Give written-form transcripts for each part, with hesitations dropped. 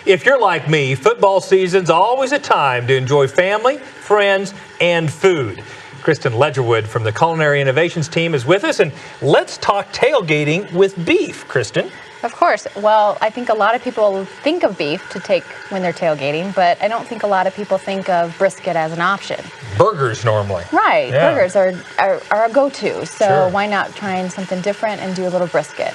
If you're like me, football season's always a time to enjoy family, friends, and food. Kristin Ledgerwood from the Culinary Innovations team is with us, and let's talk tailgating with beef. Kristin. Of course. Well, I think a lot of people think of beef to take when they're tailgating, but I don't think a lot of people think of brisket as an option. Burgers normally. Right. Yeah. Burgers are a go-to, so sure. Why not try something different and do a little brisket?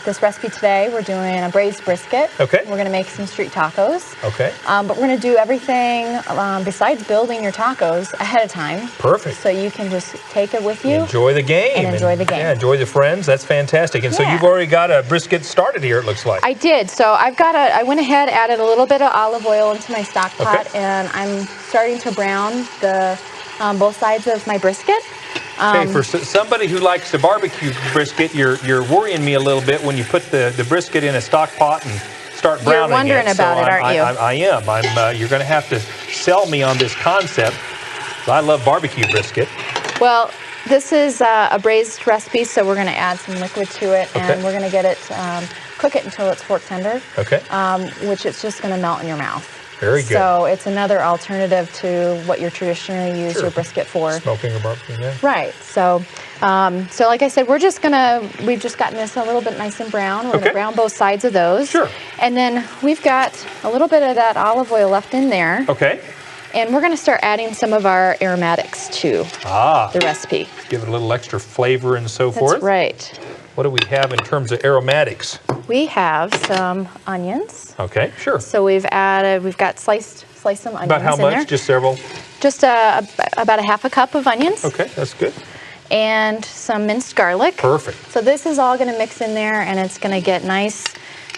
This recipe today, we're doing a braised brisket. Okay. We're going to make some street tacos. Okay. But we're going to do everything besides building your tacos ahead of time. Perfect. So you can just take it with you. Enjoy the game. And enjoy the game. Yeah, enjoy the friends. That's fantastic. And so you've already got a brisket started here, it looks like. I did. So I went ahead, added a little bit of olive oil into my stock pot, and I'm starting to brown the both sides of my brisket. Okay, for somebody who likes the barbecue brisket, you're worrying me a little bit when you put the brisket in a stock pot and start browning it. You're wondering about it, aren't you? I am. You're going to have to sell me on this concept. I love barbecue brisket. Well, this is a braised recipe, so we're going to add some liquid to it, and we're going to get it, cook it until it's fork tender, which it's just going to melt in your mouth. Very good. So it's another alternative to what you're traditionally use your brisket for. Smoking or barbecuing, yeah. Right. So, so like I said, we've just gotten this a little bit nice and brown. We're going to brown both sides of those. Sure. And then we've got a little bit of that olive oil left in there. Okay. And we're going to start adding some of our aromatics to the recipe. Give it a little extra flavor and so forth. That's right. What do we have in terms of aromatics? We have some onions. Okay, sure. So we've got sliced some onions. About how much? There. Just several? Just about a half a cup of onions. Okay, that's good. And some minced garlic. Perfect. So this is all going to mix in there, and it's going to get nice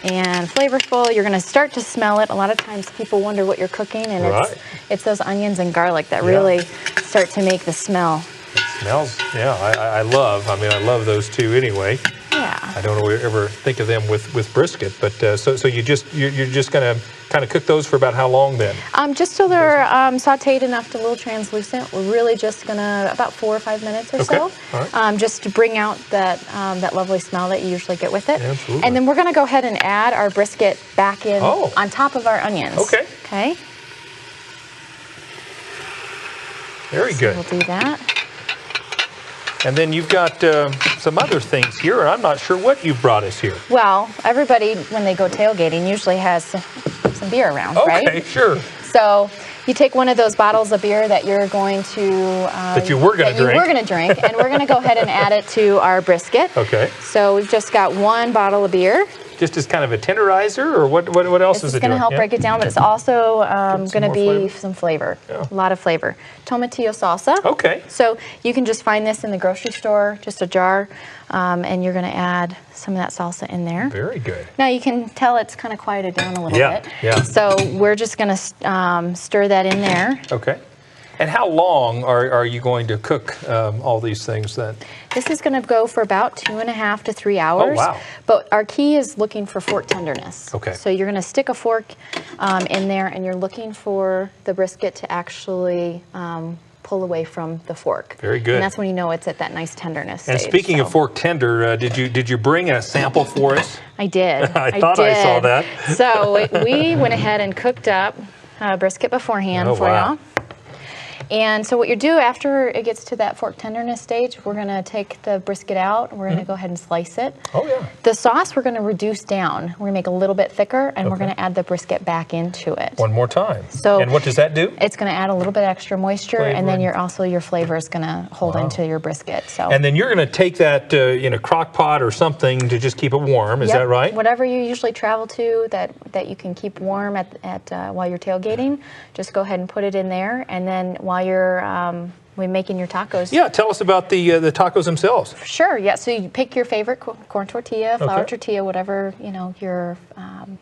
and flavorful. You're going to start to smell it. A lot of times people wonder what you're cooking, and it's those onions and garlic that really start to make the smell. It smells, I love those two anyway. Yeah. I don't ever think of them with brisket, but so you're just going to kind of cook those for about how long then? Just till they're sauteed enough to a little translucent. We're really just going to about 4 or 5 minutes or so. All right. Just to bring out that lovely smell that you usually get with it. Absolutely. And then we're going to go ahead and add our brisket back in on top of our onions. Okay. Okay. Very good. We'll do that. And then you've got some other things here, and I'm not sure what you've brought us here. Well, everybody, when they go tailgating, usually has some beer around, right? Okay, sure. So you take one of those bottles of beer that you're going to... that you were going to drink. And we're going to go ahead and add it to our brisket. Okay. So we've just got one bottle of beer. Just as kind of a tenderizer, or what else is it doing? It's going to help break it down, but it's also going to be some flavor, a lot of flavor. Tomatillo salsa. Okay. So you can just find this in the grocery store, just a jar, and you're going to add some of that salsa in there. Very good. Now you can tell it's kind of quieted down a little bit. Yeah. So we're just going to stir that in there. Okay. And how long are you going to cook all these things then? This is going to go for about 2.5 to 3 hours. Oh, wow. But our key is looking for fork tenderness. Okay. So you're going to stick a fork in there, and you're looking for the brisket to actually pull away from the fork. Very good. And that's when you know it's at that nice tenderness stage. And speaking of fork tender, did you bring a sample for us? I did. I thought I saw that. So we went ahead and cooked up brisket beforehand for y'all. And so what you do after it gets to that fork tenderness stage, we're going to take the brisket out. We're going to go ahead and slice it. Oh, yeah. The sauce we're going to reduce down. We're going to make a little bit thicker, and we're going to add the brisket back into it. One more time. So, and what does that do? It's going to add a little bit extra moisture, and then your flavor is going to hold into your brisket. So. And then you're going to take that in a crock pot or something to just keep it warm. Is that right? Whatever you usually travel to that you can keep warm while you're tailgating, just go ahead and put it in there, and then while you're making your tacos. Yeah, tell us about the tacos themselves. Sure. Yeah. So you pick your favorite corn tortilla, flour tortilla, whatever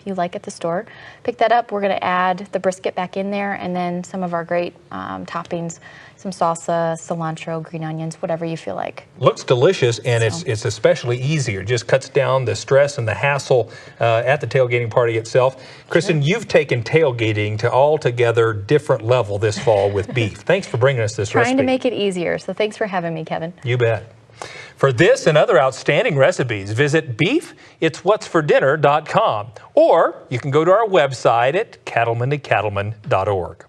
you like at the store. Pick that up. We're going to add the brisket back in there, and then some of our great toppings, some salsa, cilantro, green onions, whatever you feel like. Looks delicious, and it's especially easier. Just cuts down the stress and the hassle at the tailgating party itself. Kristin, you've taken tailgating to altogether different level this fall with beef. Thanks for bringing us this recipe. Trying to make it easier. So thanks for having me, Kevin. You bet. For this and other outstanding recipes, visit beefitswhatsfordinner.com, or you can go to our website at cattlemantocattleman.org.